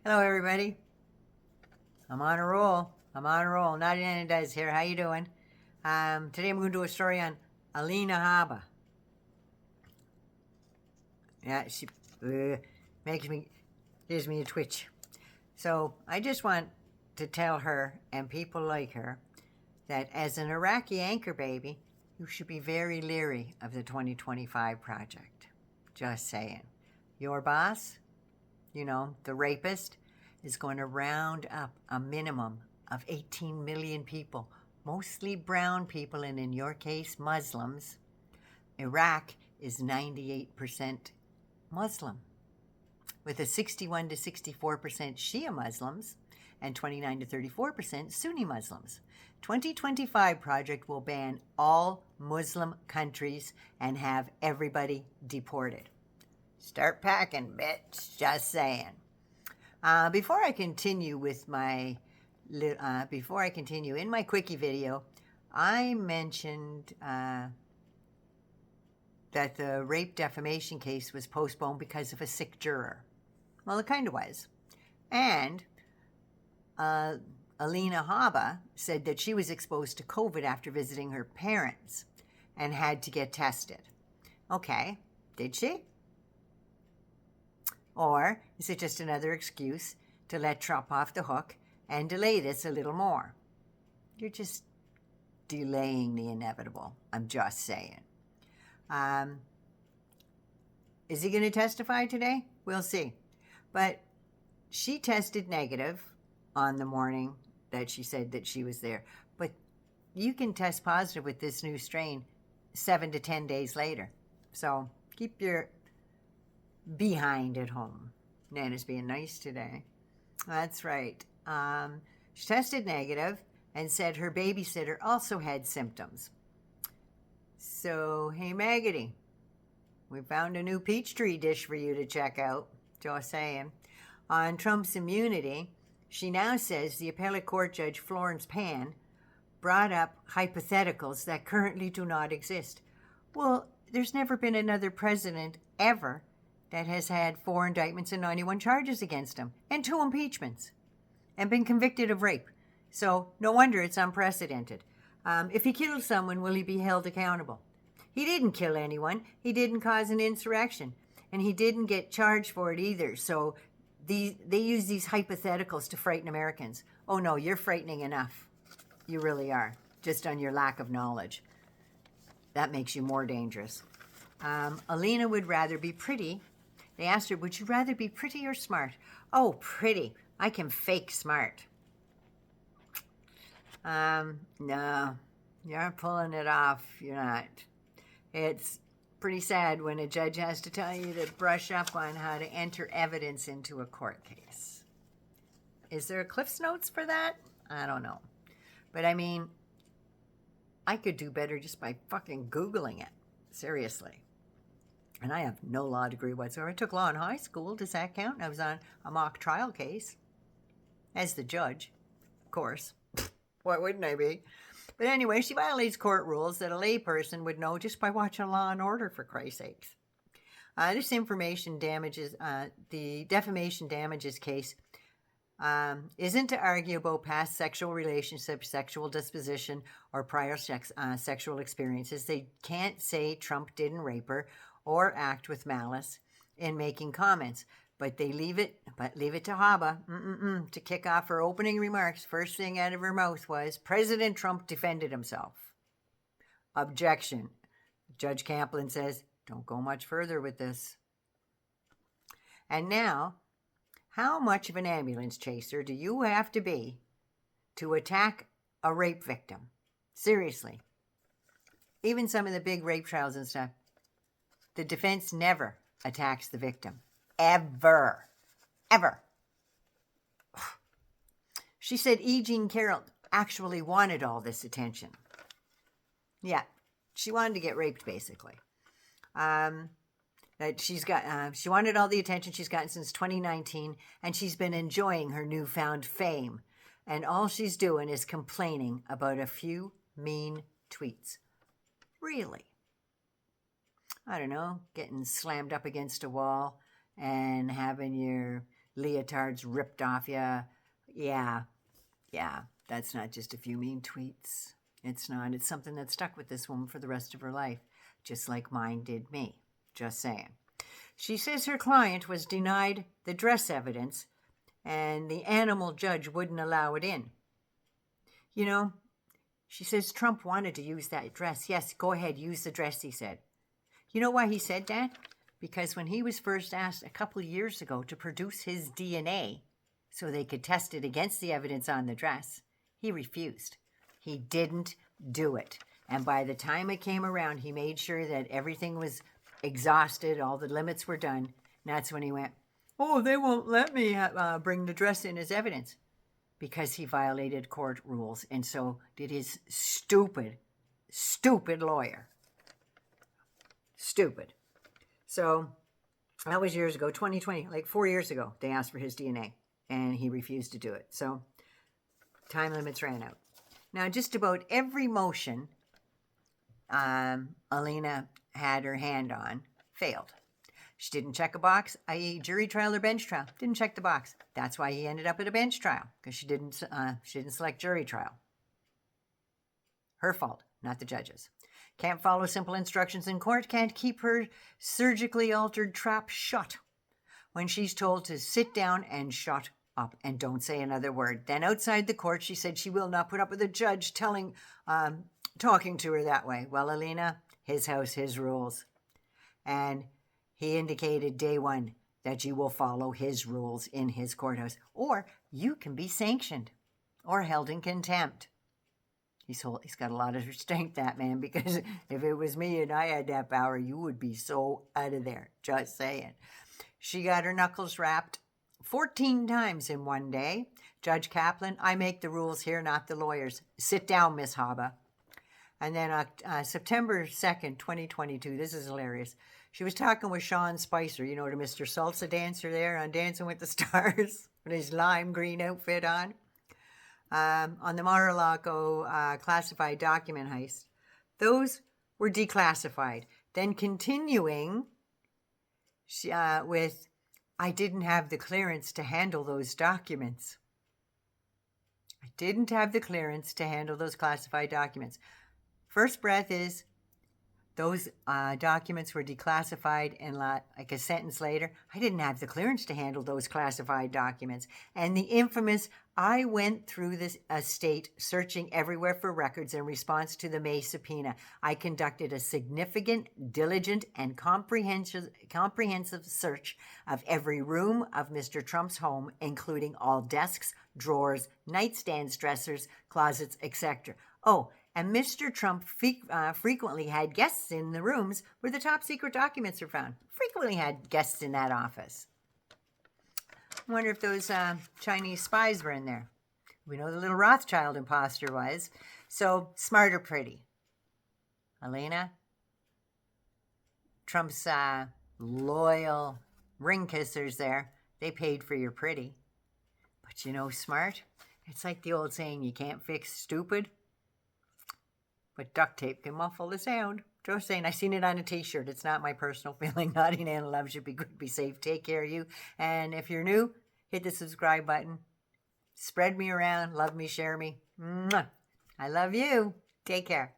Hello, everybody. I'm on a roll. Not in does here. How you doing? Today I'm going to do a story on Alina Habba. Yeah, she gives me a twitch. So I just want to tell her and people like her that as an Iraqi anchor baby, you should be very leery of the 2025 project. Just saying. Your boss, the rapist, is going to round up a minimum of 18 million people, mostly brown people, and in your case, Muslims. Iraq is 98% Muslim, with a 61 to 64% Shia Muslims and 29 to 34% Sunni Muslims. 2025 project will ban all Muslim countries and have everybody deported. Start packing, bitch. Just saying. Before I continue in my quickie video, I mentioned that the rape defamation case was postponed because of a sick juror. Well, it kind of was. And Alina Habba said that she was exposed to COVID after visiting her parents and had to get tested. Okay, did she? Or is it just another excuse to let Trump off the hook and delay this a little more? You're just delaying the inevitable. I'm just saying. Is he going to testify today? We'll see. But she tested negative on the morning that she said that she was there. But you can test positive with this new strain 7 to 10 days later. So keep your behind at home. Nana's being nice today. That's right. She tested negative and said her babysitter also had symptoms. So, hey, Maggoty, we found a new Peachtree dish for you to check out. Just saying. On Trump's immunity, she now says the appellate court judge Florence Pan brought up hypotheticals that currently do not exist. Well, there's never been another president ever that has had 4 indictments and 91 charges against him, and 2 impeachments, and been convicted of rape. So no wonder it's unprecedented. If he kills someone, will he be held accountable? He didn't kill anyone. He didn't cause an insurrection, and he didn't get charged for it either. So they use these hypotheticals to frighten Americans. Oh no, you're frightening enough. You really are, just on your lack of knowledge. That makes you more dangerous. Alina would rather be pretty. They asked her, would you rather be pretty or smart? Oh, pretty. I can fake smart. No, you're pulling it off. You're not. It's pretty sad when a judge has to tell you to brush up on how to enter evidence into a court case. Is there a Cliff's Notes for that? I don't know. But I mean, I could do better just by fucking Googling it. Seriously. And I have no law degree whatsoever. I took law in high school. Does that count? I was on a mock trial case as the judge, of course. What wouldn't I be? But anyway, she violates court rules that a layperson would know just by watching Law and Order, for Christ's sakes. This information damages, the defamation damages case isn't to argue about past sexual relationships, sexual disposition, or prior sexual experiences. They can't say Trump didn't rape her or act with malice in making comments. But they leave it to Habba to kick off her opening remarks. First thing out of her mouth was, President Trump defended himself. Objection. Judge Kaplan says, don't go much further with this. And now, how much of an ambulance chaser do you have to be to attack a rape victim? Seriously. Even some of the big rape trials and stuff, the defense never attacks the victim. Ever. She said E. Jean Carroll actually wanted all this attention. Yeah, she wanted to get raped, basically. That she wanted all the attention she's gotten since 2019, and she's been enjoying her newfound fame. And all she's doing is complaining about a few mean tweets. Really? I don't know, getting slammed up against a wall and having your leotards ripped off you. Yeah, that's not just a few mean tweets. It's not. It's something that stuck with this woman for the rest of her life, just like mine did me. Just saying. She says her client was denied the dress evidence and the animal judge wouldn't allow it in. You know, she says Trump wanted to use that dress. Yes, go ahead, use the dress, he said. You know why he said that? Because when he was first asked a couple of years ago to produce his DNA so they could test it against the evidence on the dress, he refused. He didn't do it. And by the time it came around, he made sure that everything was exhausted, all the limits were done. And that's when he went, oh, they won't let me bring the dress in as evidence, because he violated court rules. And so did his stupid lawyer. Stupid. So that was years ago, 2020, like 4 years ago, they asked for his DNA and he refused to do it. So time limits ran out. Now, just about every motion Alina had her hand on failed. She didn't check a box, i.e. jury trial or bench trial. Didn't check the box. That's why he ended up at a bench trial, because she didn't select jury trial. Her fault, not the judge's. Can't follow simple instructions in court. Can't keep her surgically altered trap shut when she's told to sit down and shut up and don't say another word. Then outside the court, she said she will not put up with a judge talking to her that way. Well, Alina, his house, his rules. And he indicated day one that you will follow his rules in his courthouse, or you can be sanctioned or held in contempt. He's got a lot of strength, that man, because if it was me and I had that power, you would be so out of there. Just saying. She got her knuckles rapped 14 times in one day. Judge Kaplan, I make the rules here, not the lawyers. Sit down, Miss Habba. And then September 2nd, 2022, this is hilarious. She was talking with Sean Spicer, you know, the Mr. Salsa dancer there on Dancing with the Stars, with his lime green outfit on the Mar-a-Lago classified document heist. Those were declassified. Then continuing with, I didn't have the clearance to handle those documents. I didn't have the clearance to handle those classified documents. First breath is, those documents were declassified, and like a sentence later, I didn't have the clearance to handle those classified documents. And the infamous, I went through this estate searching everywhere for records in response to the May subpoena. I conducted a significant, diligent, and comprehensive search of every room of Mr. Trump's home, including all desks, drawers, nightstands, dressers, closets, etc. Oh, and Mr. Trump frequently had guests in the rooms where the top secret documents are found. Frequently had guests in that office. I wonder if those Chinese spies were in there. We know the little Rothschild imposter was. So, smart or pretty? Alina? Trump's loyal ring kissers there, they paid for your pretty. But you know, smart? It's like the old saying, you can't fix stupid, but duct tape can muffle the sound. Just saying, I seen it on a t-shirt. It's not my personal feeling. Naughty Nana loves you. Be good, be safe. Take care of you. And if you're new, hit the subscribe button. Spread me around. Love me, share me. Mwah. I love you. Take care.